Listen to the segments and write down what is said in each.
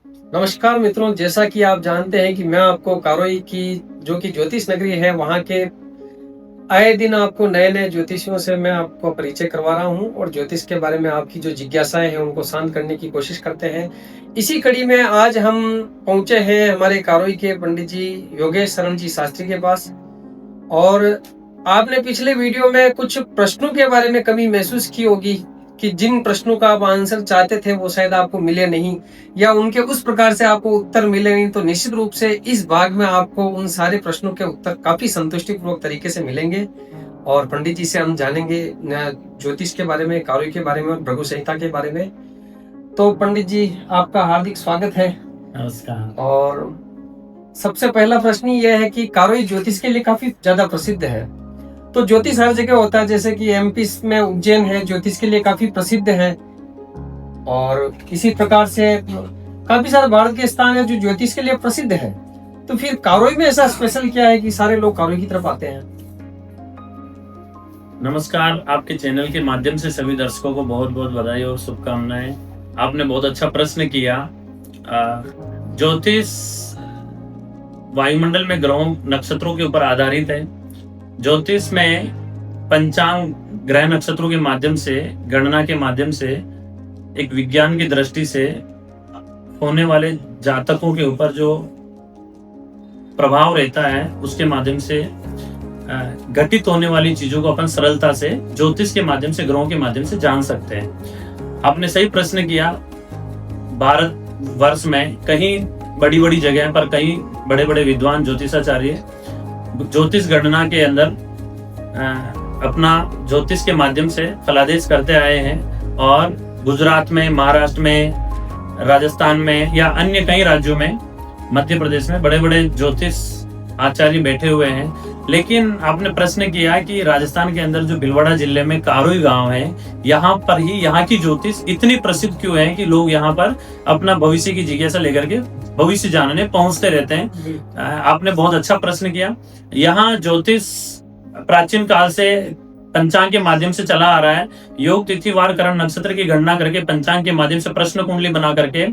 नमस्कार मित्रों, जैसा कि आप जानते हैं कि मैं आपको कारोई की जो कि ज्योतिष नगरी है, वहाँ के आए दिन आपको नए-नए ज्योतिषियों से मैं आपको परिचय करवा रहा हूँ और ज्योतिष के बारे में आपकी जो जिज्ञासाएँ हैं, उनको शांत करने की कोशिश करते हैं। इसी कड़ी में आज हम पहुँचे हैं हमारे कारोई के पंडित जी योगेश शरण जी शास्त्री के पास। और आपने पिछले वीडियो में कुछ प्रश्नों के बारे में कमी महसूस की होगी कि जिन प्रश्नों का आप आंसर चाहते थे वो शायद आपको मिले नहीं, या उनके उस प्रकार से आपको उत्तर मिले नहीं। तो निश्चित रूप से इस भाग में आपको उन सारे प्रश्नों के उत्तर काफी संतुष्टिपूर्वक तरीके से मिलेंगे और पंडित जी से हम जानेंगे ज्योतिष के बारे में, कारुई के बारे में और भृगु संहिता के बारे में। तो पंडित जी, आपका हार्दिक स्वागत है। नमस्कार। और सबसे पहला प्रश्न यह है कि कारोई ज्योतिष के लिए काफी ज्यादा प्रसिद्ध है। तो ज्योतिष हर जगह होता है, जैसे कि एमपी में उज्जैन है, ज्योतिष के लिए काफी प्रसिद्ध है। और इसी प्रकार से काफी सारे भारत के स्थान है जो ज्योतिष के लिए प्रसिद्ध है। तो फिर कारोई में ऐसा स्पेशल क्या है कि सारे लोग कारोई की तरफ आते हैं? नमस्कार, आपके चैनल के माध्यम से सभी दर्शकों को बहुत बहुत बधाई और शुभकामनाएं। आपने बहुत अच्छा प्रश्न किया। ज्योतिष वायुमंडल में ग्रहों नक्षत्रों के ऊपर आधारित है। ज्योतिष में पंचांग ग्रह नक्षत्रों के माध्यम से, गणना के माध्यम से, एक विज्ञान की दृष्टि से होने वाले जातकों के ऊपर जो प्रभाव रहता है उसके माध्यम से घटित होने वाली चीजों को अपन सरलता से ज्योतिष के माध्यम से, ग्रहों के माध्यम से जान सकते हैं। आपने सही प्रश्न किया। भारत वर्ष में कहीं बड़ी बड़ी जगह पर कहीं बड़े बड़े विद्वान ज्योतिषाचार्य ज्योतिष गणना के अंदर अपना ज्योतिष के माध्यम से फलादेश करते आए हैं। और गुजरात में, महाराष्ट्र में, राजस्थान में या अन्य कई राज्यों में, मध्य प्रदेश में बड़े बड़े ज्योतिष आचार्य बैठे हुए हैं। लेकिन आपने प्रश्न किया कि राजस्थान के अंदर जो भीलवाड़ा जिले में कारोई गांव है, यहाँ पर ही यहाँ की ज्योतिष इतनी प्रसिद्ध क्यों है कि लोग यहाँ पर अपना भविष्य की जिज्ञासा लेकर के भविष्य जानने पहुंचते रहते हैं। आपने बहुत अच्छा प्रश्न किया। यहाँ ज्योतिष प्राचीन काल से पंचांग के माध्यम से चला आ रहा है। योग, तिथि, वार, करण, नक्षत्र की गणना करके पंचांग के माध्यम से प्रश्न कुंडली बना करके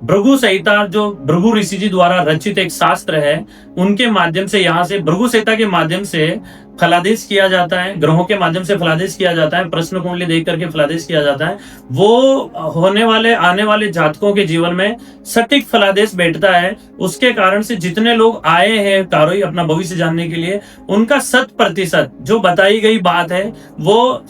भृगु संहिता, जो भृगु ऋषि जी द्वारा रचित एक शास्त्र है, उनके माध्यम से यहाँ से भृगु संहिता के माध्यम से फलादेश किया जाता है। ग्रहों के माध्यम से फलादेश किया जाता है, प्रश्न कुंडली देख करके फलादेश किया जाता है। वो होने वाले आने वाले जातकों के जीवन में सटीक फलादेश बैठता है। उसके कारण से जितने लोग आए हैं कारोई अपना भविष्य जानने के लिए, उनका 100% जो बताई गई बात है वो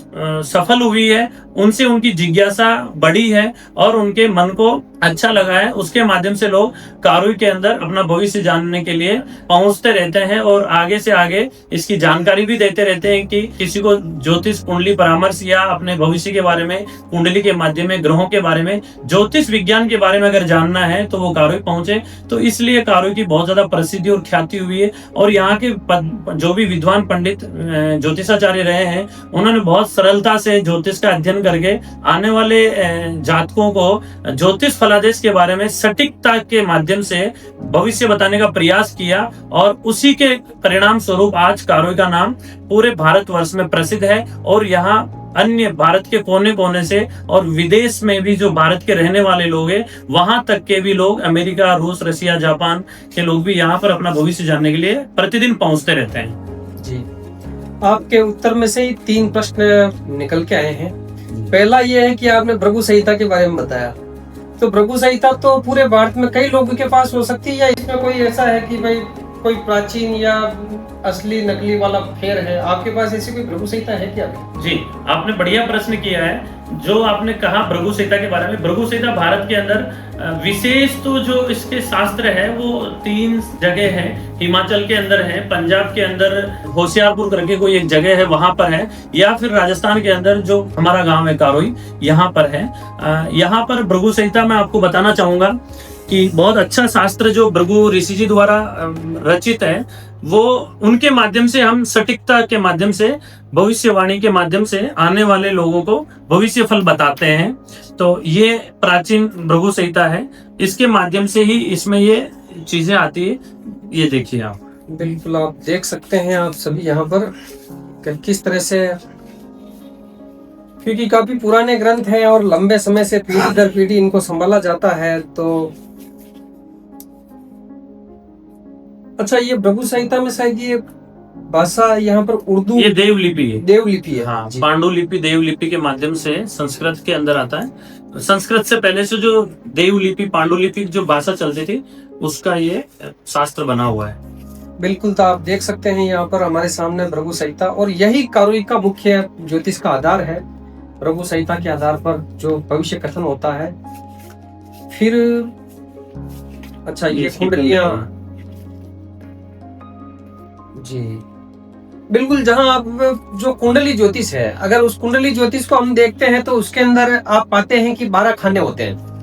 सफल हुई है। उनसे उनकी जिज्ञासा बढ़ी है और उनके मन को अच्छा लगा है। उसके माध्यम से लोग कारोई के अंदर अपना भविष्य जानने के लिए पहुंचते रहते हैं और आगे से आगे इसकी जानकारी भी देते रहते हैं कि किसी को ज्योतिष कुंडली परामर्श या अपने भविष्य के बारे में, कुंडली के माध्यम में, ग्रहों के बारे में, ज्योतिष विज्ञान के बारे में अगर जानना है तो वो कारोई पहुंचे। तो इसलिए कारोई की बहुत ज्यादा प्रसिद्धि और ख्याति हुई है। और यहाँ के जो भी विद्वान पंडित ज्योतिषाचार्य रहे हैं, उन्होंने बहुत सरलता से ज्योतिष का अध्ययन करके आने वाले जातकों को ज्योतिष फलादेश के बारे में सटीकता के माध्यम से भविष्य बताने का प्रयास किया। और उसी के परिणाम स्वरूप आज कारोई का नाम पूरे भारतवर्ष में प्रसिद्ध है। और यहाँ अन्य भारत के कोने कोने से और विदेश में भी जो भारत के रहने वाले लोग हैं, वहां तक के भी लोग, अमेरिका, रूस, रशिया, जापान के लोग भी यहाँ पर अपना भविष्य जानने के लिए प्रतिदिन पहुंचते रहते हैं। जी, आपके उत्तर में से ही 3 प्रश्न निकल के आए हैं। पहला ये है कि आपने भृगु संहिता के बारे में बताया। तो भृगु संहिता तो पूरे भारत में कई लोगों के पास हो सकती है, या इसमें कोई ऐसा है कि भाई कोई प्राचीन या असली नकली वाला फेर है? आपके पास ऐसी कोई भृगु संहिता है क्या? जी, आपने बढ़िया प्रश्न किया है। जो आपने कहा भृगु संहिता के बारे में, भृगु संहिता भारत के अंदर विशेष तो जो इसके शास्त्र है वो 3 जगह है। हिमाचल के अंदर है, पंजाब के अंदर होशियारपुर करके कोई एक जगह है, वहां पर है, या फिर राजस्थान के अंदर जो हमारा गांव है कारोई, यहाँ पर है। यहाँ पर भृगु संहिता मैं आपको बताना चाहूंगा कि बहुत अच्छा शास्त्र जो भृगु ऋषि जी द्वारा रचित है, वो उनके माध्यम से हम सटीकता के माध्यम से, भविष्यवाणी के माध्यम से आने वाले लोगों को भविष्य फल बताते हैं। तो ये प्राचीन भृगु संहिता है, इसके माध्यम से ही इसमें ये चीजें आती है। ये देखिए आप, बिल्कुल आप देख सकते हैं आप सभी यहाँ पर किस तरह से, क्योंकि काफी पुराने ग्रंथ हैं और लंबे समय से पीढ़ी दर पीढ़ी इनको संभाला जाता है। तो अच्छा, ये भृगु संहिता में शायद ये भाषा यहाँ पर उर्दू ये देवलिपि है। देवलिपि है। हाँ, जी। पांडुलिपि देवलिपि के माध्यम से संस्कृत के अंदर आता है। संस्कृत से पहले से जो देवलिपि पांडुलिपि जो भाषा चलती थी उसका ये शास्त्र बना हुआ है। बिल्कुल, तो आप देख सकते हैं यहाँ पर हमारे सामने भृगु संहिता, और यही कारोई का मुख्य ज्योतिष का आधार है। भृगु संहिता के आधार पर जो भविष्य कथन होता है। फिर अच्छा, ये इसकी कुंडलियां, जी बिल्कुल, जहां आप जो कुंडली ज्योतिष है, अगर उस कुंडली ज्योतिष को हम देखते हैं तो उसके अंदर आप पाते हैं कि 12 खाने होते हैं।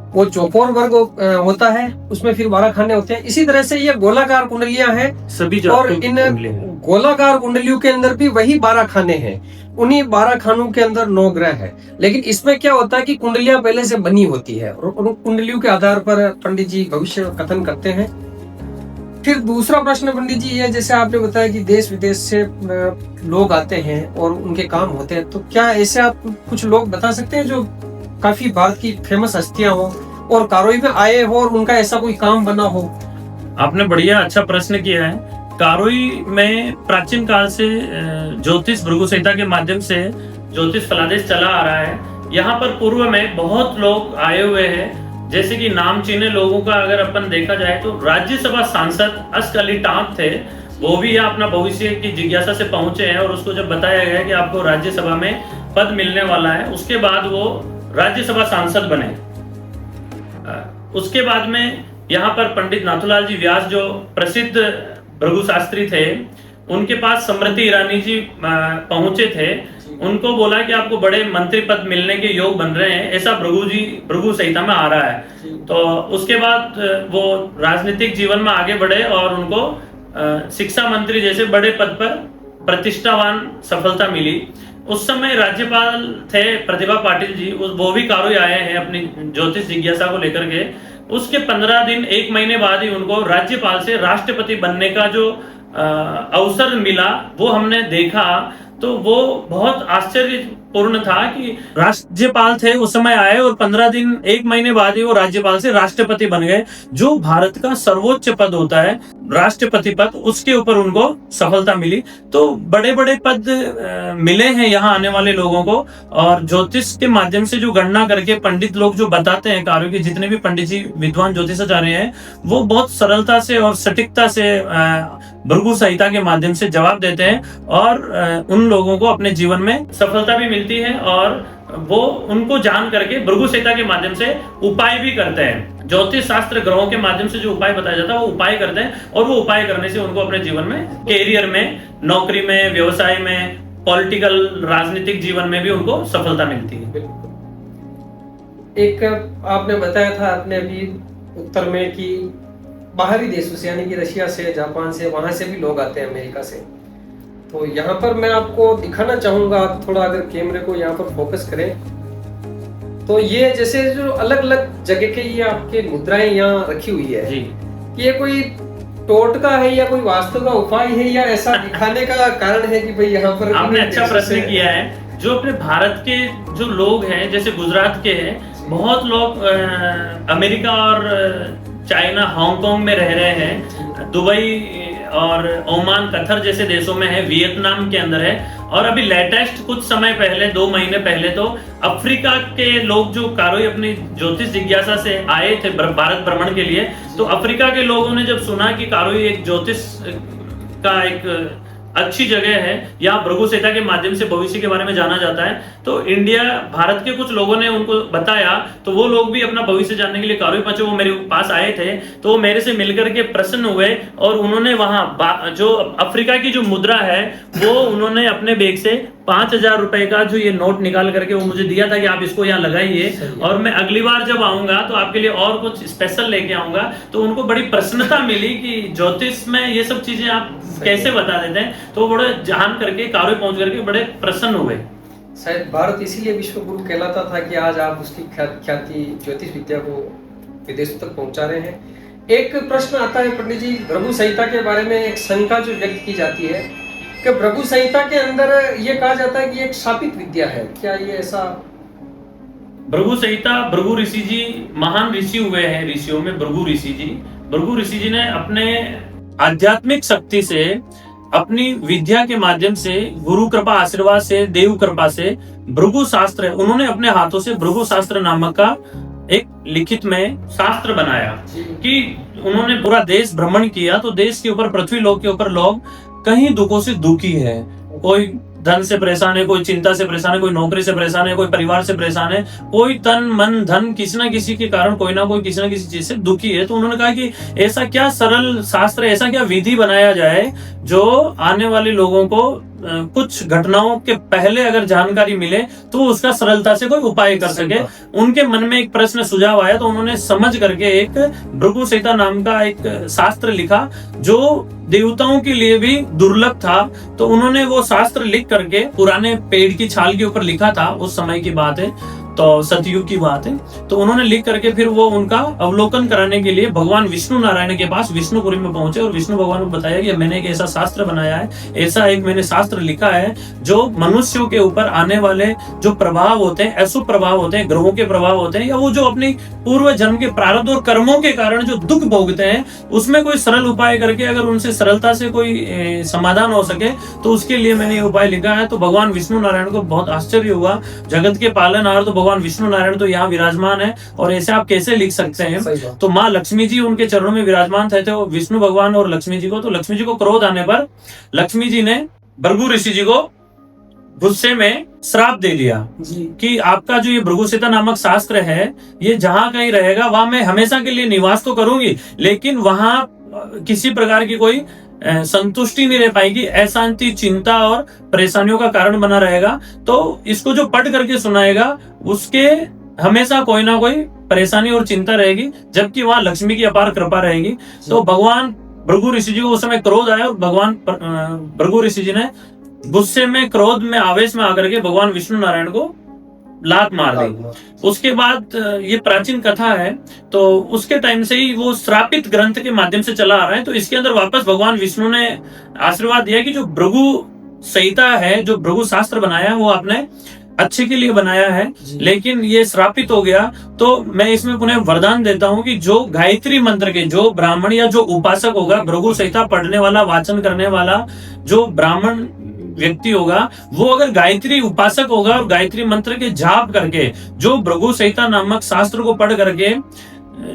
वो चौकोर वर्ग होता है, उसमें फिर 12 खाने होते हैं। इसी तरह से ये गोलाकार कुंडलियां हैं सभी और इन कुंडलियां। गोलाकार कुंडलियों के अंदर भी वही 12 खाने हैं। उन्हीं 12 खानों के अंदर 9 ग्रह है। लेकिन इसमें क्या होता है कि कुंडलियां पहले से बनी होती है और उन कुंडलियों के आधार पर पंडित जी भविष्य कथन करते हैं। फिर दूसरा प्रश्न पंडित जी ये, जैसे आपने बताया कि देश विदेश से लोग आते हैं और उनके काम होते हैं, तो क्या ऐसे आप कुछ लोग बता सकते हैं जो काफी भारत की फेमस हस्तियां हो और कारोई में आए हो और उनका ऐसा कोई काम बना हो? आपने बढ़िया अच्छा प्रश्न किया है। कारोई में प्राचीन काल से ज्योतिष भृगु संहिता के माध्यम से ज्योतिष फलादेश चला आ रहा है। यहाँ पर पूर्व में बहुत लोग आए हुए हैं, जैसे कि नाम चीने लोगों का अगर अपन देखा जाए तो राज्यसभा सांसद अस्क अली टांक थे। वो भी यहाँ अपना भविष्य की जिज्ञासा से पहुंचे हैं और उसको जब बताया गया कि आपको राज्यसभा में पद मिलने वाला है, उसके बाद वो राज्यसभा सांसद बने। उसके बाद में यहाँ पर पंडित नाथूलाल जी व्यास जो प्रसिद्ध भृगु शास्त्री थे, उनके पास समृद्धि ईरानी जी पहुंचे थे। उनको बोला कि आपको बड़े मंत्री पद मिलने के योग बन रहे हैं, ऐसा भृगु संहिता में आ रहा है। तो उसके बाद वो राजनीतिक जीवन में आगे बढ़े और उनको शिक्षा मंत्री जैसे बड़े पद पर प्रतिष्ठावान सफलता मिली। उस समय राज्यपाल थे प्रतिभा पाटिल जी, वो भी कारोई आए हैं अपनी ज्योतिष जिज्ञासा को लेकर के। उसके 15 दिन 1 महीने बाद ही उनको राज्यपाल से राष्ट्रपति बनने का जो अवसर मिला वो हमने देखा। तो वो बहुत आश्चर्यपूर्ण था कि राज्यपाल थे उस समय आए और 15 दिन 1 महीने बाद ही वो राज्यपाल से राष्ट्रपति बन गए। जो भारत का सर्वोच्च पद होता है राष्ट्रपति पद, उसके ऊपर उनको सफलता मिली। तो बड़े बड़े पद मिले हैं यहाँ आने वाले लोगों को। और ज्योतिष के माध्यम से जो गणना करके पंडित लोग जो बताते हैं, कार्यों के जितने भी पंडित जी विद्वान ज्योतिषाचार्य हैं, वो बहुत सरलता से और सटीकता से भृगु संहिता के माध्यम से जवाब देते हैं और उन लोगों को अपने जीवन में सफलता भी मिलती है और वो उनको जान करके भृगु संहिता के माध्यम से उपाय भी करते हैं। ज्योतिष शास्त्र ग्रहों के माध्यम से जो उपाय बताया जाता है वो उपाय करते हैं और वो उपाय करने से उनको अपने जीवन में, कैरियर में, नौकरी में, व्यवसाय में, पॉलिटिकल राजनीतिक जीवन में भी उनको सफलता मिलती है। एक आपने बताया था आपने अभी उत्तर में कि बाहरी देशों से, यानी कि रशिया से, जापान से, वहां से भी लोग आते हैं, अमेरिका से। तो यहाँ पर मैं आपको दिखाना चाहूंगा, आप थोड़ा अगर कैमरे को यहाँ पर फोकस करें तो ये जैसे जो अलग अलग जगह के ये आपके मुद्राएं यहाँ रखी हुई है जी। ये कोई टोटका है या कोई वास्तु का उपाय है या ऐसा दिखाने का कारण है कि भाई यहाँ पर? आपने अच्छा प्रश्न किया है। जो अपने भारत के जो लोग हैं, जैसे गुजरात के हैं, बहुत लोग अमेरिका और चाइना, हांगकांग में रह रहे हैं, दुबई और ओमान, कतर जैसे देशों में है, वियतनाम के अंदर है। और अभी लेटेस्ट कुछ समय पहले, 2 महीने पहले तो अफ्रीका के लोग जो कारोई अपनी ज्योतिष जिज्ञासा से आए थे भारत भ्रमण के लिए, तो अफ्रीका के लोगों ने जब सुना कि कारोई एक ज्योतिष का एक अच्छी जगह है, यहाँ भृगु संहिता के माध्यम से भविष्य के बारे में जाना जाता है, तो इंडिया, भारत के कुछ लोगों ने उनको बताया। तो वो लोग भी अपना भविष्य जानने के लिए कारोई पहुंचे। वो मेरे पास आए थे तो वो मेरे से मिलकर के प्रसन्न हुए और उन्होंने वहां जो अफ्रीका की जो मुद्रा है वो उन्होंने अपने बैग से 5,000 रुपए का जो ये नोट निकाल करके वो मुझे दिया था कि आप इसको यहाँ लगाइए और मैं अगली बार जब आऊंगा तो आपके लिए और कुछ स्पेशल लेके आऊंगा। तो उनको बड़ी प्रसन्नता मिली कि ज्योतिष में ये सब चीजें आप कैसे बता देते हैं। तो बड़े जान करके, कारोई पहुंच करके बड़े प्रसन्न हुए। शायद भारत इसीलिए विश्व गुरु कहलाता था कि आज आप उसकी ख्याति ज्योतिष विद्या को विदेशों तक पहुंचा रहे हैं। एक प्रश्न आता है पंडित जी, भृगु संहिता के बारे में एक शंका जो व्यक्त की जाती है कि भृगु संहिता के अंदर ये कहा जाता है कि एक शापित विद्या है, क्या ये ऐसा? भृगु संहिता, भृगु ऋषि जी महान ऋषि हुए हैं, ऋषियों में भृगु ऋषि जी ने अपने आध्यात्मिक शक्ति से, अपनी विद्या के माध्यम से, गुरु कृपा आशीर्वाद से, देव कृपा से भृगु शास्त्र, उन्होंने अपने हाथों से भृगु शास्त्र नामक का एक लिखित में शास्त्र बनाया कि उन्होंने पूरा देश भ्रमण किया तो देश के ऊपर, पृथ्वी लोक के ऊपर लोग कहीं दुखों से दुखी है। कोई धन से परेशान है, कोई चिंता से परेशान है, कोई नौकरी से परेशान है, कोई परिवार से परेशान है, कोई तन मन धन किसी ना किसी के कारण कोई ना कोई किसी ना किसी चीज से दुखी है। तो उन्होंने कहा कि ऐसा क्या सरल शास्त्र, ऐसा क्या विधि बनाया जाए जो आने वाले लोगों को कुछ घटनाओं के पहले अगर जानकारी मिले तो उसका सरलता से कोई उपाय कर सके। उनके मन में एक प्रश्न सुझाव आया तो उन्होंने समझ करके एक भृगु संहिता नाम का एक शास्त्र लिखा जो देवताओं के लिए भी दुर्लभ था। तो उन्होंने वो शास्त्र लिख करके पुराने पेड़ की छाल के ऊपर लिखा था, उस समय की बात है, तो सतयुग की बात है। तो उन्होंने लिख करके फिर वो उनका अवलोकन कराने के लिए भगवान विष्णु नारायण के पास विष्णुपुरी में पहुंचे और विष्णु भगवान को बताया कि मैंने एक ऐसा शास्त्र बनाया है, ऐसा एक मैंने शास्त्र लिखा है जो मनुष्यों के ऊपर आने वाले जो प्रभाव होते हैं, अशुभ प्रभाव होते हैं, ग्रहों के प्रभाव होते हैं, या वो जो अपनी पूर्व जन्म के प्रारब्ध और कर्मों के कारण जो दुख भोगते हैं, उसमें कोई सरल उपाय करके अगर उनसे सरलता से कोई समाधान हो सके तो उसके लिए मैंने ये उपाय लिखा है। तो भगवान विष्णु नारायण को बहुत आश्चर्य हुआ, जगत के पालनहार तो भगवान विष्णु नारायण तो यहाँ विराजमान है और ऐसे आप कैसे लिख सकते हैं। तो माँ लक्ष्मी जी उनके चरणों में विराजमान थे, तो विष्णु भगवान और लक्ष्मी जी को, तो लक्ष्मी जी को क्रोध आने पर लक्ष्मी जी ने भृगु ऋषि जी को गुस्से में श्राप दे दिया कि आपका जो ये भृगु संहिता नामक शास्त्र है, ये जहां कहीं रहेगा वहां मैं हमेशा के लिए निवास तो करूंगी, लेकिन वहां किसी प्रकार की कोई संतुष्टि नहीं रह पाएगी, अशांति, चिंता और परेशानियों का कारण बना रहेगा। तो इसको जो पढ़ करके सुनाएगा उसके हमेशा कोई ना कोई परेशानी और चिंता रहेगी, जबकि वहां लक्ष्मी की अपार कृपा रहेगी। तो भगवान भृगु ऋषि जी को उस समय क्रोध आया और भगवान भृगु ऋषि जी ने गुस्से में, क्रोध में, आवेश में आकर के भगवान विष्णु नारायण को लात मार दी। उसके बाद ये प्राचीन कथा है, तो उसके टाइम से ही वो श्रापित ग्रंथ के माध्यम से चला आ रहा है। तो इसके अंदर वापस भगवान विष्णु ने आशीर्वाद दिया कि जो भृगु संहिता है, जो भृगु शास्त्र बनाया है, वो आपने अच्छे के लिए बनाया है, लेकिन ये श्रापित हो गया। तो मैं इसमें पुनः वरदान देता हूं कि जो गायत्री मंत्र के जो ब्राह्मण या जो उपासक होगा, भृगु संहिता पढ़ने वाला, वाचन करने वाला जो ब्राह्मण व्यक्ति होगा, वो अगर गायत्री उपासक होगा और गायत्री मंत्र के जाप करके जो भृगु संहिता नामक शास्त्र को पढ़ करके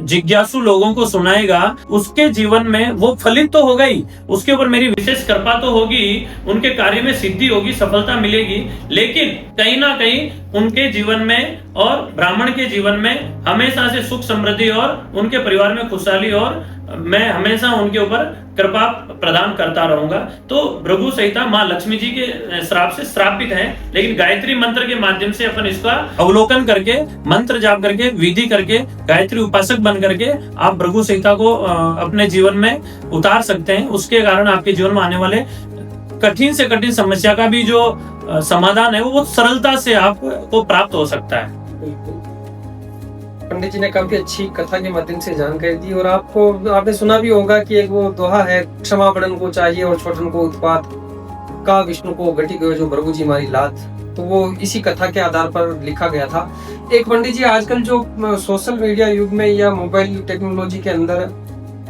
जिज्ञासु लोगों को सुनाएगा, उसके जीवन में वो फलित तो होगा ही, उसके ऊपर मेरी विशेष कृपा तो होगी, उनके कार्य में सिद्धि होगी, सफलता मिलेगी, लेकिन कहीं ना कहीं उनके जीवन में और ब्राह्मण के जीवन में हमेशा से सुख समृद्धि और उनके परिवार में खुशहाली, और मैं हमेशा उनके ऊपर कृपा प्रदान करता रहूंगा। तो भृगु संहिता माँ लक्ष्मी जी के श्राप से श्रापित है, लेकिन गायत्री मंत्र के माध्यम से अपन इसका अवलोकन करके, मंत्र जाप करके, विधि करके, गायत्री उपासक बन करके आप भृगु संहिता को अपने जीवन में उतार सकते हैं। उसके कारण आपके जीवन में आने वाले कठिन से कठिन समस्या का भी जो समाधान है वो बहुत सरलता से आपको प्राप्त हो सकता है। पंडित जी ने काफी अच्छी कथा के माध्यम से जानकारी दी, और आपने सुना भी होगा कि एक वो दोहा है, क्षमा बड़न को चाहिए और छोटन को उत्पात का विष्णु को घटी गयो जो भृगु जी मारी लात। तो वो इसी कथा के आधार पर लिखा गया था। एक पंडित जी, आजकल जो सोशल मीडिया युग में या मोबाइल टेक्नोलॉजी के अंदर,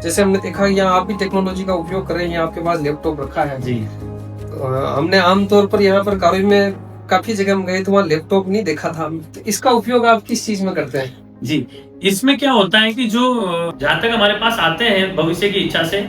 जैसे हमने देखा यहाँ आप भी टेक्नोलॉजी का उपयोग कर रहे हैं, आपके पास लैपटॉप रखा है जी। हमने आमतौर पर यहाँ पर कारोई में काफी जगह हम गए तो वहाँ लैपटॉप नहीं देखा था। तो इसका उपयोग आप किस चीज में करते हैं? जी, इसमें क्या होता है कि जो जहाँ तक हमारे पास आते हैं भविष्य की इच्छा से,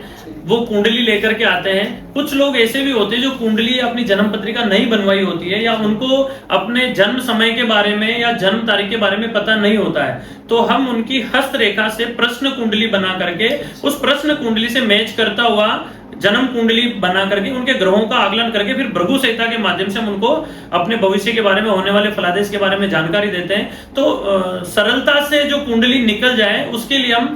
वो कुंडली लेकर के आते हैं। कुछ लोग ऐसे भी होते हैं जो कुंडली अपनी जन्म पत्रिका नहीं बनवाई होती है, या उनको अपने जन्म समय के बारे में या जन्म तारीख के बारे में पता नहीं होता है, तो हम उनकी हस्तरेखा से प्रश्न कुंडली बना करके, उस प्रश्न कुंडली से मैच करता हुआ जन्म कुंडली बना करके, उनके ग्रहों का आकलन करके, फिर भृगु संहिता के माध्यम से हम उनको अपने भविष्य के बारे में, होने वाले फलादेश के बारे में जानकारी देते हैं। तो सरलता से जो कुंडली निकल जाए उसके लिए हम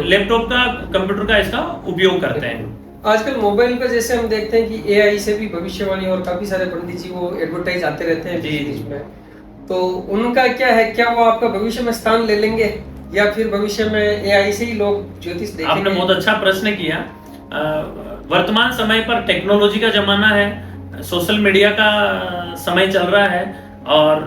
लैपटॉप का, कंप्यूटर का इसका उपयोग करते हैं। आजकल मोबाइल पे जैसे हम देखते हैं कि एआई से भी भविष्यवाणी, और काफी सारे पंडित जी वो एडवर्टाइज आते रहते हैं बीच में, तो उनका क्या है, क्या वो आपका भविष्य में स्थान ले लेंगे या फिर भविष्य में एआई से ही लोग ज्योतिष देखेंगे? आपने बहुत अच्छा प्रश्न किया। वर्तमान समय पर टेक्नोलॉजी का जमाना है, सोशल मीडिया का समय चल रहा है, और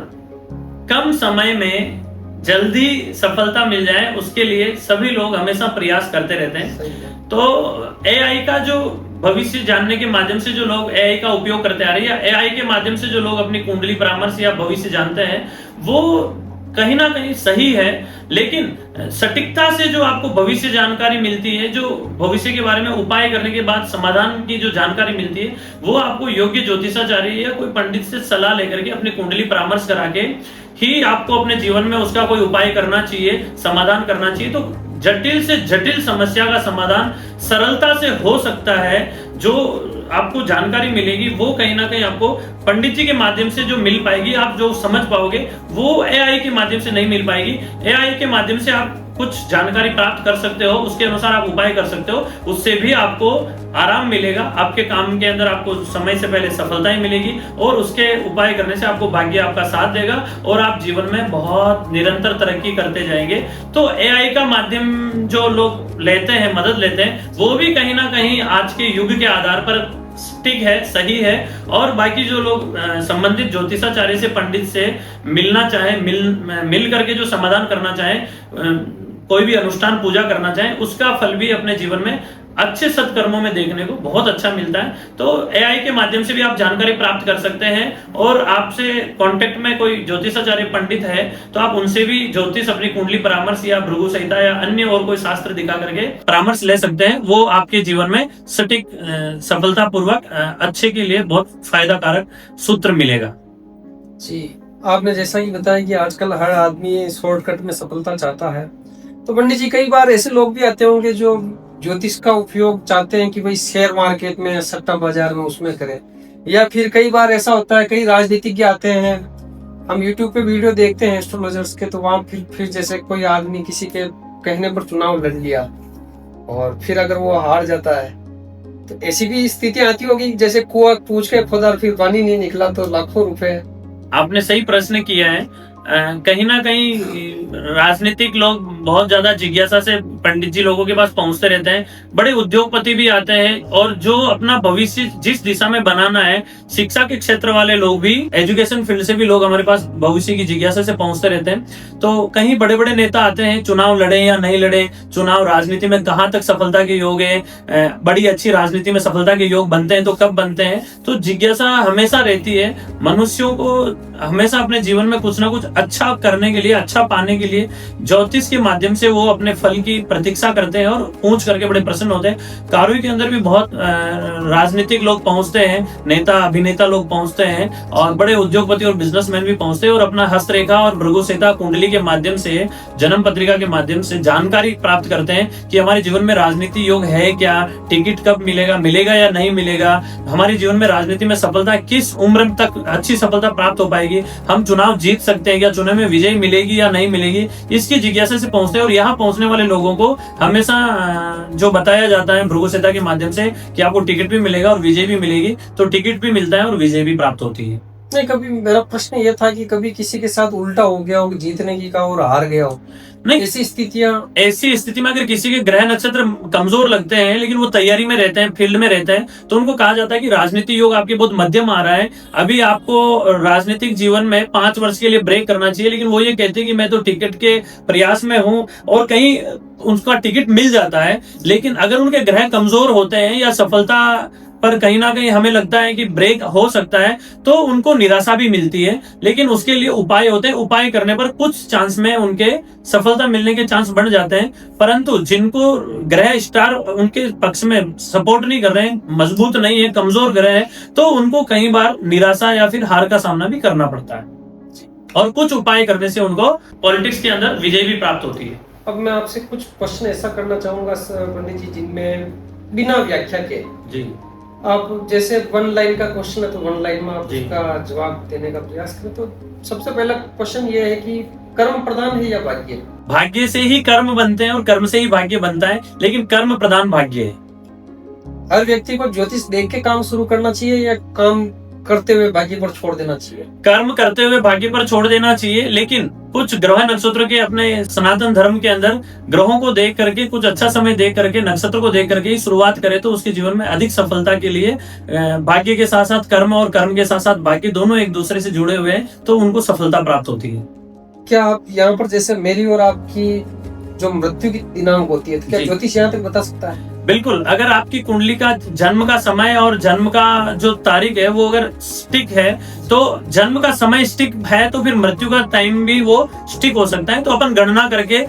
कम समय में जल्दी सफलता मिल जाए उसके लिए सभी लोग हमेशा प्रयास करते रहते हैं। सही है। तो एआई का जो भविष्य जानने के माध्यम से जो लोग एआई का उपयोग करते आ रहे हैं, या एआई के माध्यम से जो लोग अपनी कुंडली परामर्श या भविष्य जानते हैं, वो कहीं ना कहीं सही है, लेकिन सटीकता से जो आपको भविष्य जानकारी मिलती है, जो भविष्य के बारे में उपाय करने के बाद समाधान की जो जानकारी मिलती है, वो आपको योग्य ज्योतिषाचार्य या कोई पंडित से सलाह लेकर के अपनी कुंडली परामर्श करा के ही आपको अपने जीवन में उसका कोई उपाय करना चाहिए, समाधान करना चाहिए। तो जटिल से जटिल समस्या का समाधान सरलता से हो सकता है। जो आपको जानकारी मिलेगी वो कहीं ना कहीं आपको पंडित जी के माध्यम से जो मिल पाएगी, आप जो समझ पाओगे, वो एआई के माध्यम से नहीं मिल पाएगी। एआई के माध्यम से आप कुछ जानकारी प्राप्त कर सकते हो, उसके अनुसार आप उपाय कर सकते हो, उससे भी आपको आराम मिलेगा। आपके काम के अंदर आपको समय से पहले सफलताएं मिलेगी और उसके उपाय करने से आपको भाग्य आपका साथ देगा और आप जीवन में बहुत निरंतर तरक्की करते जाएंगे। तो एआई का माध्यम जो लोग लेते हैं, मदद लेते हैं, वो भी कहीं ना कहीं आज के युग के आधार पर ठीक है, सही है। और बाकी जो लोग संबंधित ज्योतिषाचार्य से, पंडित से मिलना चाहे, मिल करके जो समाधान करना चाहे, कोई भी अनुष्ठान पूजा करना चाहे, उसका फल भी अपने जीवन में अच्छे सत्कर्मों में देखने को बहुत अच्छा मिलता है। तो एआई के माध्यम से भी आप जानकारी प्राप्त कर सकते हैं और आपसे कांटेक्ट में कोई ज्योतिषाचार्य पंडित है तो आप उनसे भी ज्योतिष, अपनी कुंडली परामर्श या भृगु संहिता या अन्य और कोई शास्त्र दिखा करके परामर्श ले सकते हैं। वो आपके जीवन में सटीक, सफलता पूर्वक, अच्छे के लिए बहुत फायदा कारक सूत्र मिलेगा। जी, आपने जैसा कि बताया कि आजकल हर आदमी शॉर्टकट में सफलता चाहता है, तो पंडित जी कई बार ऐसे लोग भी आते होंगे जो ज्योतिष का उपयोग चाहते हैं कि भाई शेयर मार्केट में, सट्टा बाजार में उसमें करें, या फिर कई बार ऐसा होता है कई राजनीतिज्ञ आते हैं, हम यूट्यूब पे वीडियो देखते हैं एस्ट्रोलॉजर्स के, तो वहां फिर जैसे कोई आदमी किसी के कहने पर चुनाव लड़ लिया और फिर अगर वो हार जाता है तो ऐसी भी स्थितियां आती होगी, जैसे कुआं पूछ के खुदा फिर पानी नहीं निकला तो लाखों रुपए। आपने सही प्रश्न किया है। कहीं ना कहीं राजनीतिक लोग बहुत ज्यादा जिज्ञासा से पंडित जी लोगों के पास पहुंचते रहते हैं। बड़े उद्योगपति भी आते हैं और जो अपना भविष्य जिस दिशा में बनाना है, शिक्षा के क्षेत्र वाले लोग भी, एजुकेशन फील्ड से भी लोग हमारे पास भविष्य की जिज्ञासा से पहुंचते रहते हैं। तो कहीं बड़े बड़े नेता आते हैं, चुनाव लड़े या नहीं लड़े, चुनाव राजनीति में कहाँ तक सफलता के योग है, बड़ी अच्छी राजनीति में सफलता के योग बनते हैं तो कब बनते हैं। तो जिज्ञासा हमेशा रहती है। मनुष्यों को हमेशा अपने जीवन में कुछ ना कुछ अच्छा करने के लिए, अच्छा पाने के लिए ज्योतिष के माध्यम से वो अपने फल की प्रतीक्षा करते हैं और पूछ करके बड़े प्रसन्न होते हैं। कारुई के अंदर भी बहुत राजनीतिक लोग पहुंचते हैं, नेता, अभिनेता लोग पहुंचते हैं और बड़े उद्योगपति और बिजनेसमैन भी पहुंचते हैं और अपना हस्तरेखा और भृगु संहिता, कुंडली के माध्यम से, जन्म पत्रिका के माध्यम से जानकारी प्राप्त करते हैं कि हमारे जीवन में राजनीति योग है क्या, टिकट कब मिलेगा या नहीं मिलेगा, हमारे जीवन में राजनीति में सफलता किस उम्र तक अच्छी सफलता प्राप्त हो पाएगी, हम चुनाव जीत सकते हैं क्या, चुनाव में विजय मिलेगी या नहीं मिलेगी, इसकी जिज्ञासा से पहुंचते हैं। और यहाँ पहुंचने वाले लोगों को हमेशा जो बताया जाता है भृगु संहिता के माध्यम से कि आपको टिकट भी मिलेगा और विजय भी मिलेगी, तो टिकट भी मिलता है और विजय भी प्राप्त होती है। नहीं, कभी मेरा प्रश्न ये था कि कभी किसी के साथ उल्टा हो गया हो, जीतने की का और हार गया हो, नहीं, ऐसी स्थिति में अगर किसी के ग्रह नक्षत्र कमजोर लगते हैं लेकिन वो तैयारी में रहते हैं, फील्ड में रहते हैं, तो उनको कहा जाता है कि राजनीतिक योग आपके बहुत मध्यम आ रहा है, अभी आपको राजनीतिक जीवन में 5 वर्ष के लिए ब्रेक करना चाहिए। लेकिन वो ये कहते हैं कि मैं तो टिकट के प्रयास में हूं और कहीं उनका टिकट मिल जाता है। लेकिन अगर उनके ग्रह कमजोर होते हैं या सफलता पर कहीं ना कहीं हमें लगता है कि ब्रेक हो सकता है, तो उनको निराशा भी मिलती है। लेकिन उसके लिए उपाय होते हैं, उपाय करने पर कुछ चांस में उनके सफलता मिलने के चांस बढ़ जाते हैं। परंतु जिनको ग्रह स्टार उनके पक्ष में सपोर्ट नहीं कर रहे हैं, मजबूत नहीं है, कमजोर ग्रह है, तो उनको कई बार निराशा या फिर हार का सामना भी करना पड़ता है और कुछ उपाय करने से उनको पॉलिटिक्स के अंदर विजय भी प्राप्त होती है। अब मैं आपसे कुछ प्रश्न ऐसा करना चाहूंगा पंडित जी, जिनमें बिना व्याख्या के जी, आप जैसे 1 लाइन का क्वेश्चन है तो 1 लाइन में आप उसका जवाब देने का प्रयास करें। तो सबसे पहला क्वेश्चन ये है कि कर्म प्रधान है या भाग्य? भाग्य से ही कर्म बनते हैं और कर्म से ही भाग्य बनता है, लेकिन कर्म प्रधान भाग्य है। हर व्यक्ति को ज्योतिष देख के काम शुरू करना चाहिए या काम करते हुए भाग्य पर छोड़ देना चाहिए? कर्म करते हुए भाग्य पर छोड़ देना चाहिए, लेकिन कुछ ग्रह नक्षत्र के अपने सनातन धर्म के अंदर ग्रहों को देख करके, कुछ अच्छा समय देख करके, नक्षत्र को देख करके ही शुरुआत करे तो उसके जीवन में अधिक सफलता के लिए भाग्य के साथ साथ कर्म और कर्म के साथ साथ भाग्य दोनों एक दूसरे से जुड़े हुए हैं, तो उनको सफलता प्राप्त होती है। क्या आप यहाँ पर जैसे मेरी और आपकी जो मृत्यु की दिनांक होती है, तो क्या जी। ज्योतिष यहाँ तक बता सकता है? बिल्कुल, अगर आपकी कुंडली का जन्म का समय और जन्म का जो तारीख है वो अगर स्टिक है, तो जन्म का समय स्टिक है तो फिर मृत्यु का टाइम भी वो स्टिक हो सकता है। तो अपन गणना करके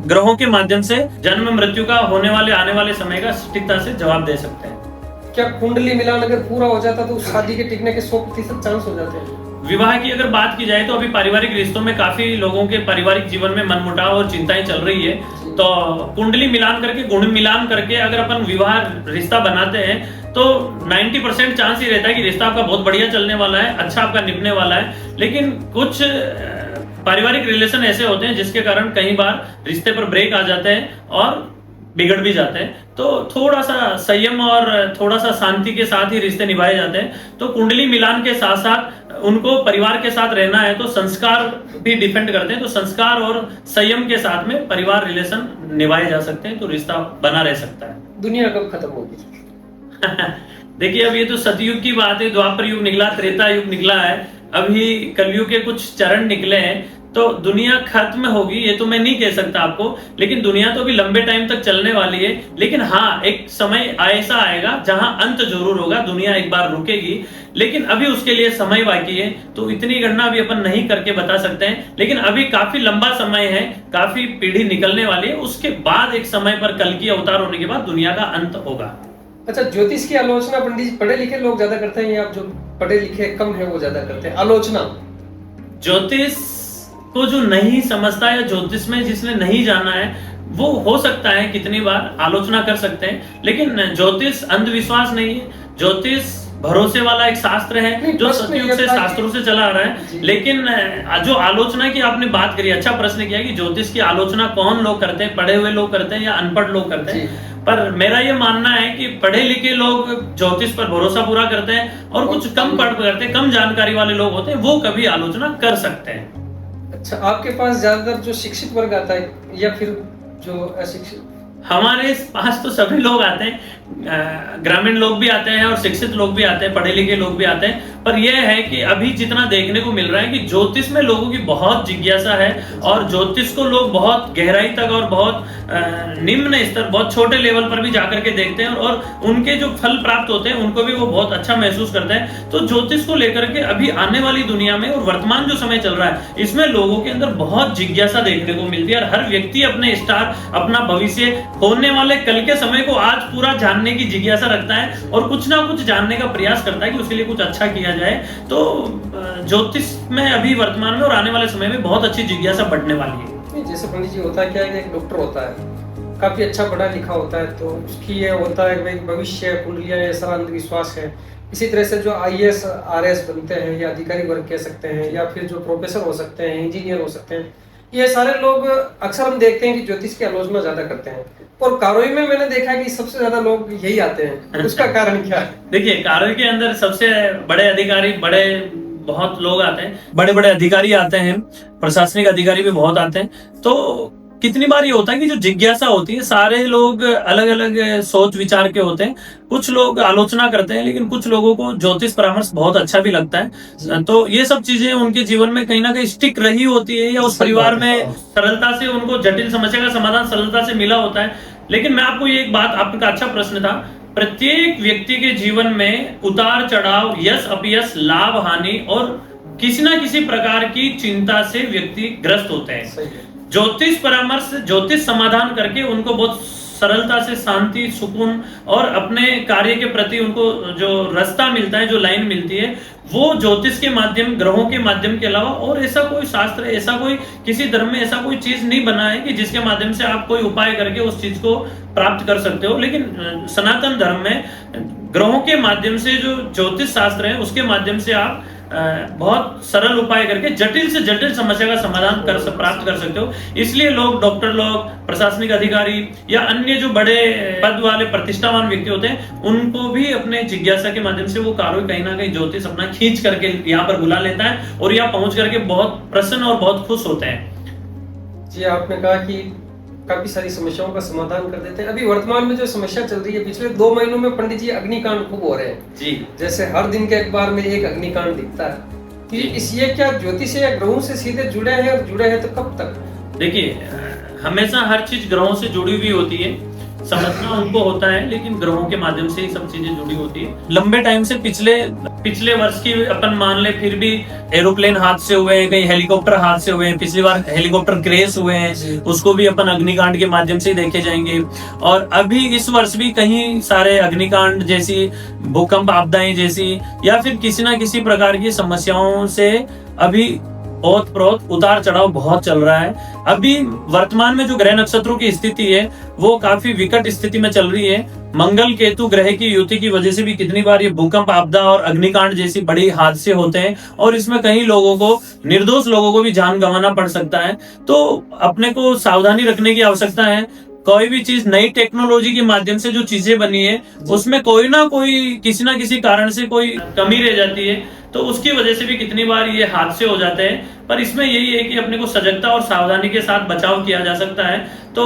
ग्रहों के माध्यम से जन्म मृत्यु का होने वाले आने वाले समय का सटीकता से जवाब दे सकते हैं। क्या कुंडली मिलान अगर पूरा हो जाता तो शादी के टिकने के 100% चांस हो जाते हैं? विवाह की अगर बात की जाए तो अभी पारिवारिक रिश्तों में काफी लोगों के पारिवारिक जीवन में मनमुटाव और चिंताएं चल रही है। तो कुंडली मिलान करके, गुण मिलान करके अगर अपन विवाह रिश्ता बनाते हैं तो 90% चांस ही रहता है कि रिश्ता आपका बहुत बढ़िया चलने वाला है, अच्छा आपका निभने वाला है। लेकिन कुछ पारिवारिक रिलेशन ऐसे होते हैं जिसके कारण कई बार रिश्ते पर ब्रेक आ जाते हैं और बिगड़ भी जाते हैं। तो थोड़ा सा संयम और थोड़ा सा शांति के साथ ही रिश्ते निभाए जाते हैं। तो कुंडली मिलान के साथ साथ उनको परिवार के साथ रहना है तो संस्कार भी डिपेंड करते हैं। तो संस्कार और संयम के साथ में परिवार रिलेशन निभाए जा सकते हैं, तो रिश्ता बना रह सकता है। दुनिया कब खत्म होगी? देखिए, अब ये तो सतयुग की बात है, द्वापर युग निकला, त्रेता युग निकला है, अभी कलयुग के कुछ चरण निकले हैं। तो दुनिया खत्म होगी ये तो मैं नहीं कह सकता आपको, लेकिन दुनिया तो अभी लंबे टाइम तक चलने वाली है। लेकिन हाँ, एक समय ऐसा आएगा जहां अंत जरूर होगा, दुनिया एक बार रुकेगी, लेकिन अभी उसके लिए समय बाकी है। तो इतनी गणना अभी अपन नहीं करके बता सकते हैं, लेकिन अभी काफी लंबा समय है, काफी पीढ़ी निकलने वाली है। उसके बाद एक समय पर कल की अवतार होने के बाद दुनिया का अंत होगा। अच्छा, ज्योतिष की आलोचना पंडित जी पढ़े लिखे लोग ज्यादा करते हैं या जो पढ़े लिखे कम है वो ज्यादा करते हैं आलोचना? ज्योतिष को जो नहीं समझता या ज्योतिष में जिसने नहीं जाना है वो हो सकता है कितनी बार आलोचना कर सकते हैं, लेकिन ज्योतिष अंधविश्वास नहीं है। ज्योतिष भरोसे वाला एक शास्त्र है जो सतयुग से शास्त्रों से चला आ रहा है। लेकिन जो आलोचना की आपने बात करी, अच्छा प्रश्न किया कि ज्योतिष की आलोचना कौन लोग करते हैं, पढ़े हुए लोग करते हैं या अनपढ़ लोग करते हैं। पर मेरा ये मानना है कि पढ़े लिखे लोग ज्योतिष पर भरोसा पूरा करते हैं और कुछ कम पढ़ करते हैं, कम जानकारी वाले लोग होते हैं, वो कभी आलोचना कर सकते हैं। अच्छा, आपके पास ज्यादातर जो शिक्षित वर्ग आता है या फिर जो अशिक्षित? हमारे पास तो सभी लोग आते हैं, ग्रामीण लोग भी आते हैं और शिक्षित लोग भी आते हैं, पढ़े लिखे लोग भी आते हैं। पर यह है कि अभी जितना देखने को मिल रहा है कि ज्योतिष में लोगों की बहुत जिज्ञासा है और ज्योतिष को लोग बहुत गहराई तक और बहुत निम्न स्तर, बहुत छोटे लेवल पर भी जाकर के देखते हैं और उनके जो फल प्राप्त होते हैं उनको भी वो बहुत अच्छा महसूस करते हैं। तो ज्योतिष को लेकर के अभी आने वाली दुनिया में और वर्तमान जो समय चल रहा है इसमें लोगों के अंदर बहुत जिज्ञासा देखने को मिलती है और हर व्यक्ति अपने स्टार, अपना भविष्य, होने वाले कल के समय को आज पूरा जानने की जिज्ञासा रखता है और कुछ ना कुछ जानने का प्रयास करता है कि उसके लिए कुछ अच्छा किया जाए। तो ज्योतिष में अभी वर्तमान में और आने वाले समय में बहुत अच्छी जिज्ञासा बढ़ने वाली है। जैसे पंडित जी होता है क्या है, एक डॉक्टर होता है, काफी अच्छा पढ़ा लिखा होता है, तो उसकी ये होता है भाई भविष्य, कुंडलियां, ये सारा अंधविश्वास है। इसी तरह से जो IAS RS बनते हैं या अधिकारी वर्ग कह सकते हैं या फिर जो प्रोफेसर हो सकते हैं, इंजीनियर हो सकते हैं, ये सारे लोग अक्सर हम देखते हैं कि ज्योतिष की आलोचना ज्यादा करते हैं। और कारोई में मैंने देखा है कि सबसे ज्यादा लोग यही आते हैं, उसका कारण क्या है? देखिए, कारोई के अंदर सबसे बड़े अधिकारी, बहुत लोग आते हैं, बड़े बड़े अधिकारी आते हैं, प्रशासनिक अधिकारी भी बहुत आते हैं। तो कितनी बार ये होता है कि जो जिज्ञासा होती है, सारे लोग अलग अलग सोच विचार के होते हैं। कुछ लोग आलोचना करते हैं, लेकिन कुछ लोगों को ज्योतिष परामर्श बहुत अच्छा भी लगता है। तो ये सब चीजें उनके जीवन में कहीं ना कहीं स्टिक रही होती है या उस परिवार में सरलता से उनको जटिल समस्या का समाधान सरलता से मिला होता है। लेकिन मैं आपको ये एक बात, आपका अच्छा प्रश्न था, प्रत्येक व्यक्ति के जीवन में उतार चढ़ाव, यश अपयश, लाभ हानि और किसी ना किसी प्रकार की चिंता से व्यक्ति ग्रस्त होते हैं। ज्योतिष परामर्श, ज्योतिष समाधान करके उनको बहुत सरलता से शांति, सुकून और अपने कार्य के प्रति उनको जो रास्ता मिलता है, जो लाइन मिलती है, वो ज्योतिष के माध्यम, ग्रहों के माध्यम के अलावा और ऐसा कोई शास्त्र, ऐसा कोई किसी धर्म में ऐसा कोई चीज नहीं बना है कि जिसके माध्यम से आप कोई उपाय करके उस चीज को प्राप्त कर सकते हो। लेकिन सनातन धर्म में ग्रहों के माध्यम से जो ज्योतिष शास्त्र है उसके माध्यम से आप बहुत सरल उपाय करके जटिल से जटिल समस्या का समाधान प्राप्त कर सकते हो। इसलिए लोग, डॉक्टर लोग, प्रशासनिक अधिकारी या अन्य जो बड़े पद वाले प्रतिष्ठावान व्यक्ति होते हैं, उनको भी अपने जिज्ञासा के माध्यम से वो कारोई कहीं ना कहीं ज्योतिष अपना खींच करके यहाँ पर बुला लेता है और यहाँ पहुंच करके बहुत प्रसन्न और बहुत खुश होते हैं। जी, आपने कहा कि काफी सारी समस्याओं का समाधान कर देते हैं। अभी वर्तमान में जो समस्या चल रही है, पिछले 2 महीनों में पंडित जी अग्निकांड खूब हो रहे हैं। जी, जैसे हर दिन के अखबार में एक अग्निकांड दिखता है। कि ये क्या ज्योतिष या ग्रहों से सीधे जुड़े हैं, और जुड़े हैं तो कब तक? देखिए, हमेशा हर चीज ग्रहों से जुड़ी हुई होती है, समझना उनको होता है, लेकिन ग्रहों के माध्यम से ही सब चीजें जुड़ी होती है। लंबे टाइम से पिछले वर्ष की अपन मान ले, फिर भी एरोप्लेन हादसे हुए हैं, कहीं हेलीकॉप्टर हादसे हुए हैं, पिछली बार हेलीकॉप्टर क्रैश हुए हैं, उसको भी अपन अग्निकांड के माध्यम से ही देखे जाएंगे। और अभी इस वर्ष भी कहीं सारे अग्निकांड जैसी, भूकंप आपदाएं जैसी, या फिर किसी ना किसी प्रकार की समस्याओं से अभी ओत प्रोत उतार चढ़ाव बहुत चल रहा है। अभी वर्तमान में जो ग्रह नक्षत्रों की स्थिति है वो काफी विकट स्थिति में चल रही है। मंगल केतु ग्रह की युति की वजह से भी कितनी बार ये भूकंप आपदा और अग्निकांड जैसी बड़ी हादसे होते हैं, और इसमें कई लोगों को, निर्दोष लोगों को भी जान गंवाना पड़ सकता है। तो अपने को सावधानी रखने की आवश्यकता है। कोई भी चीज नई टेक्नोलॉजी के माध्यम से जो चीजें बनी है उसमें कोई ना किसी कारण से कोई कमी रह जाती है, तो उसकी वजह से भी कितनी बार ये हादसे हो जाते हैं। पर इसमें यही है कि अपने को सजगता और सावधानी के साथ बचाव किया जा सकता है। तो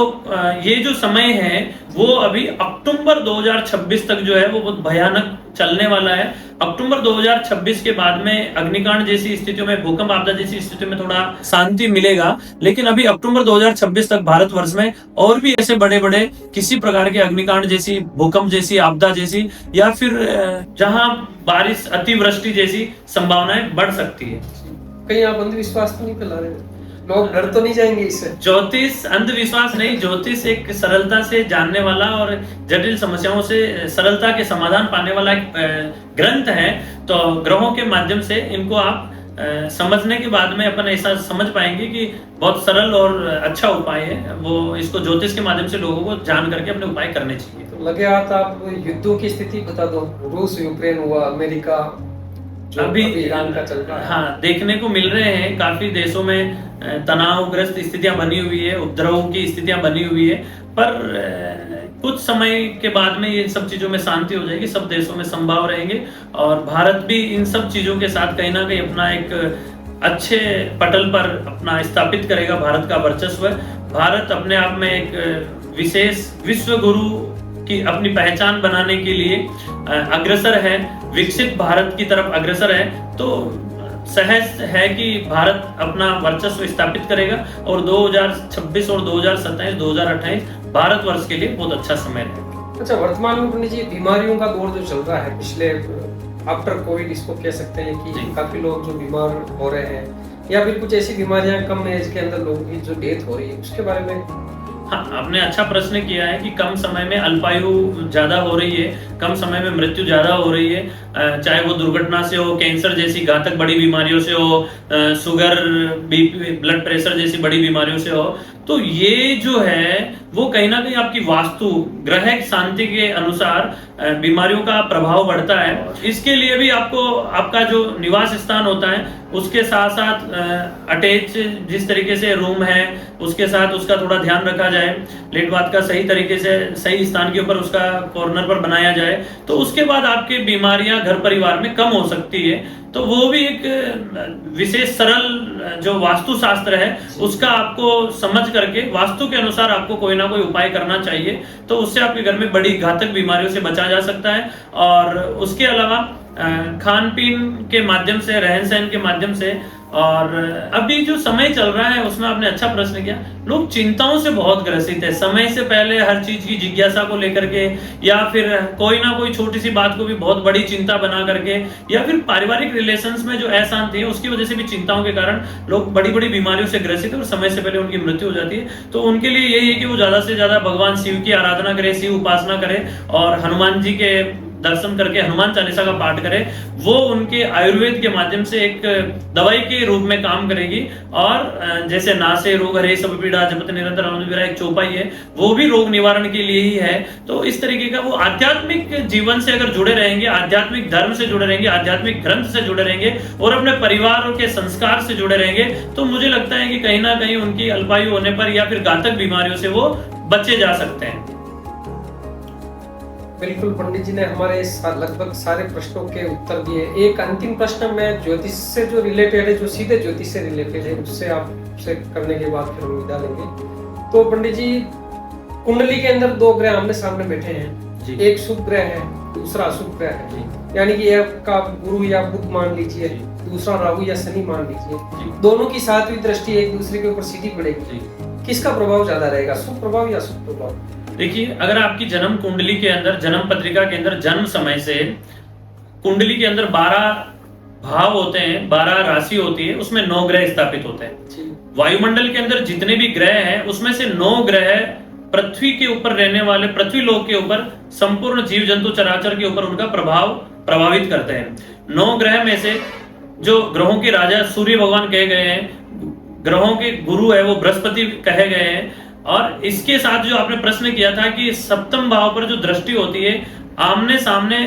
ये जो समय है वो अभी अक्टूबर 2026 तक जो है वो बहुत भयानक चलने वाला है। अक्टूबर 2026 के बाद में अग्निकांड जैसी स्थितियों में, भूकंप आपदा जैसी स्थितियों में थोड़ा शांति मिलेगा, लेकिन अभी अक्टूबर 2026 तक भारतवर्ष में और भी ऐसे बड़े बड़े किसी प्रकार के अग्निकांड जैसी, भूकंप जैसी, आपदा जैसी, या फिर जहां बारिश, अतिवृष्टि जैसी संभावनाएं बढ़ सकती है। कहीं आप अंधविश्वास तो नहीं फैला रहे? लोग डर तो नहीं जाएंगे इससे? ज्योतिष अंधविश्वास नहीं, ज्योतिष एक सरलता से जानने वाला और जटिल समस्याओं से सरलता के समाधान पाने वाला एक ग्रंथ है। तो ग्रहों के माध्यम से इनको आप समझने के बाद में अपन ऐसा समझ पाएंगे कि बहुत सरल और अच्छा उपाय है वो। इसको ज्योतिष के माध्यम से लोगों को जान करके अपने उपाय करने चाहिए। तो लगे हाथ आप युद्धों की स्थिति बता दो। रूस यूक्रेन हुआ, अमेरिका अभी ईरान का चल रहा है। हाँ, देखने को मिल रहे हैं काफी देशों में तनावग्रस्त स्थितियां बनी हुई है, उपद्रव की स्थितियां बनी हुई है। पर कुछ समय के बाद में ये सब चीजों में शांति हो जाएगी, सब देशों में संभाव रहेंगे, और भारत भी इन सब चीजों के साथ कहीं ना कहीं अपना एक अच्छे पटल पर अपना स्थापित करेगा। भारत का वर्चस्व है। भारत अपने आप में एक विशेष विश्व गुरु की अपनी पहचान बनाने के लिए अग्रसर है, विकसित भारत की तरफ अग्रसर है। तो सहज है कि भारत अपना वर्चस्व स्थापित करेगा, और 2026 और 2027, 2028 भारतवर्ष के लिए बहुत अच्छा समय है। अच्छा, वर्तमान में पंडित जी बीमारियों का दौर जो चल रहा है, पिछले आफ्टर कोविड इसको कह सकते हैं कि काफी लोग जो बीमार हो रहे हैं, या फिर कुछ ऐसी बीमारियां कम एज के अंदर लोगों की जो डेथ हो रही है, उसके बारे में? हाँ, आपने अच्छा प्रश्न किया है कि कम समय में अल्पायु ज्यादा हो रही है, कम समय में मृत्यु ज्यादा हो रही है, चाहे वो दुर्घटना से हो, कैंसर जैसी घातक बड़ी बीमारियों से हो, शुगर, बीपी, ब्लड प्रेशर जैसी बड़ी बीमारियों से हो। तो ये जो है वो कहीं ना कहीं आपकी वास्तु ग्रह शांति के अनुसार बीमारियों का प्रभाव बढ़ता है। इसके लिए भी आपको आपका जो निवास स्थान होता है उसके साथ साथ अटैच जिस तरीके से रूम है उसके साथ उसका थोड़ा ध्यान रखा जाए। लेट बात का सही तरीके से सही स्थान के ऊपर उसका कॉर्नर पर बनाया जाए, तो उसके बाद आपकी बीमारियां घर परिवार में कम हो सकती है। तो वो भी एक विशेष सरल जो वास्तु शास्त्र है उसका आपको समझ करके वास्तु के अनुसार आपको कोई ना कोई उपाय करना चाहिए, तो उससे आपके घर में बड़ी घातक बीमारियों से बचा जा सकता है। और उसके अलावा खान पीन के माध्यम से, रहन सहन के माध्यम से, और अभी जो समय चल रहा है उसमें आपने अच्छा प्रश्न किया, लोग चिंताओं से बहुत ग्रसित है। समय से पहले हर चीज की जिज्ञासा को लेकर के, या फिर कोई ना कोई छोटी सी बात को भी बहुत बड़ी चिंता बना करके, या फिर पारिवारिक रिलेशंस में जो अशांति है उसकी वजह से भी चिंताओं के कारण लोग बड़ी बड़ी बीमारियों से ग्रसित है और समय से पहले उनकी मृत्यु हो जाती है। तो उनके लिए यही है कि वो ज्यादा से ज्यादा भगवान शिव की आराधना करे, शिव उपासना करे, और हनुमान जी के दर्शन करके हनुमान चालीसा का पाठ करें। वो उनके आयुर्वेद के माध्यम से एक दवाई के रूप में काम करेगी। और जैसे नासे रोग हरे सब पीड़ा जपत निरंतर आनंद एक चौपाई है, वो भी रोग निवारण के लिए ही है। तो इस तरीके का वो आध्यात्मिक जीवन से अगर जुड़े रहेंगे, आध्यात्मिक धर्म से जुड़े रहेंगे, आध्यात्मिक ग्रंथ से जुड़े रहेंगे और अपने परिवार के संस्कार से जुड़े रहेंगे, तो मुझे लगता है कि कहीं ना कहीं उनकी अल्पायु होने पर या फिर घातक बीमारियों से वो बचे जा सकते हैं। बिल्कुल, पंडित जी ने हमारे लगभग सारे प्रश्नों के उत्तर दिए। एक अंतिम प्रश्न मैं ज्योतिष से जो रिलेटेड है, जो सीधे ज्योतिष से रिलेटेड है, उससे आपसे करने के बाद फिर हम विदा लेंगे। तो पंडित जी, कुंडली के अंदर दो ग्रह आमने सामने बैठे हैं, एक शुभ ग्रह है, दूसरा अशुभ ग्रह है, यानी कि एक का गुरु या बुध मान लीजिए, दूसरा राहु या शनि मान लीजिए, दोनों की सातवीं दृष्टि एक दूसरे के ऊपर सीधी पड़ेगी, किसका प्रभाव ज्यादा रहेगा, शुभ प्रभाव या अशुभ प्रभाव? देखिए, अगर आपकी जन्म कुंडली के अंदर, जन्म पत्रिका के अंदर जन्म समय से कुंडली के अंदर 12 भाव होते हैं, 12 राशि होती है, उसमें 9 ग्रह स्थापित होते हैं। वायुमंडल के अंदर जितने भी ग्रह हैं उसमें से 9 ग्रह पृथ्वी के ऊपर रहने वाले, पृथ्वी लोक के ऊपर संपूर्ण जीव जंतु चराचर के ऊपर उनका प्रभाव प्रभावित करते हैं। 9 ग्रह में से जो ग्रहों के राजा सूर्य भगवान कहे गए हैं, ग्रहों के गुरु है वो बृहस्पति कहे गए हैं, और इसके साथ जो आपने प्रश्न किया था कि सप्तम भाव पर जो दृष्टि होती है, आमने सामने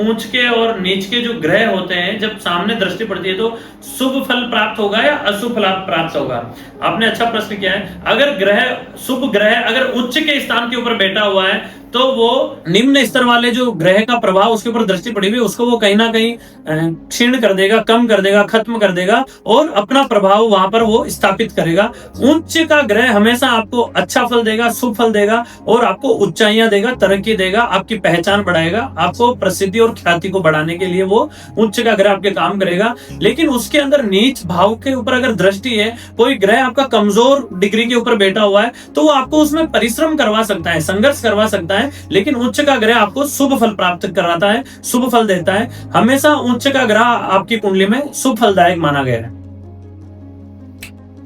ऊंच के और नीच के जो ग्रह होते हैं, जब सामने दृष्टि पड़ती है तो शुभ फल प्राप्त होगा या अशुभ फल प्राप्त होगा? आपने अच्छा प्रश्न किया है। अगर ग्रह, शुभ ग्रह अगर उच्च के स्थान के ऊपर बैठा हुआ है तो वो निम्न स्तर वाले जो ग्रह का प्रभाव उसके ऊपर दृष्टि पड़ी हुई उसको वो कहीं ना कहीं क्षीण कर देगा, कम कर देगा, खत्म कर देगा और अपना प्रभाव वहां पर वो स्थापित करेगा। उच्च का ग्रह हमेशा आपको अच्छा फल देगा, शुभ फल देगा और आपको ऊंचाइयां देगा, तरक्की देगा, आपकी पहचान बढ़ाएगा, आपको प्रसिद्धि और ख्याति को बढ़ाने के लिए वो उच्च का ग्रह आपके काम करेगा। लेकिन उसके अंदर नीच भाव के ऊपर अगर दृष्टि है, कोई ग्रह आपका कमजोर डिग्री के ऊपर बैठा हुआ है, तो वो आपको उसमें परिश्रम करवा सकता है, संघर्ष करवा सकता है, लेकिन उच्च का ग्रह आपको शुभ फल प्राप्त कराता है, शुभ फल देता है। हमेशा उच्च का ग्रह आपकी कुंडली में शुभ फलदायक माना गया है।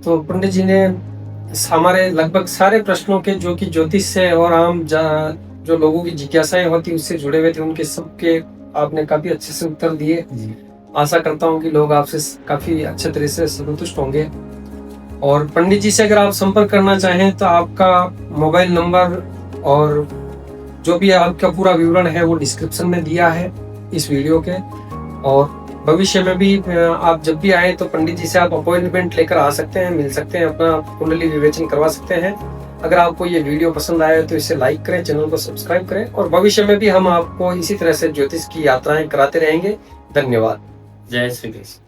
तो पंडित जी ने हमारे लगभग सारे प्रश्नों के, जो कि ज्योतिष से और आम जो लोगों की जिज्ञासाएं होती उससे जुड़े हुए थे, उनके सबके आपने काफी अच्छे से उत्तर दिए। आशा करता हूँ कि लोग आपसे काफी अच्छे तरह से संतुष्ट होंगे। और पंडित जी से अगर आप संपर्क करना चाहें तो आपका मोबाइल नंबर और जो भी आपका पूरा विवरण है वो डिस्क्रिप्शन में दिया है इस वीडियो के। और भविष्य में भी आप जब भी आए तो पंडित जी से आप अपॉइंटमेंट लेकर आ सकते हैं, मिल सकते हैं, अपना कुंडली विवेचन करवा सकते हैं। अगर आपको ये वीडियो पसंद आया तो इसे लाइक करें, चैनल को सब्सक्राइब करें, और भविष्य में भी हम आपको इसी तरह से ज्योतिष की यात्राएं कराते रहेंगे। धन्यवाद। जय श्री कृष्ण।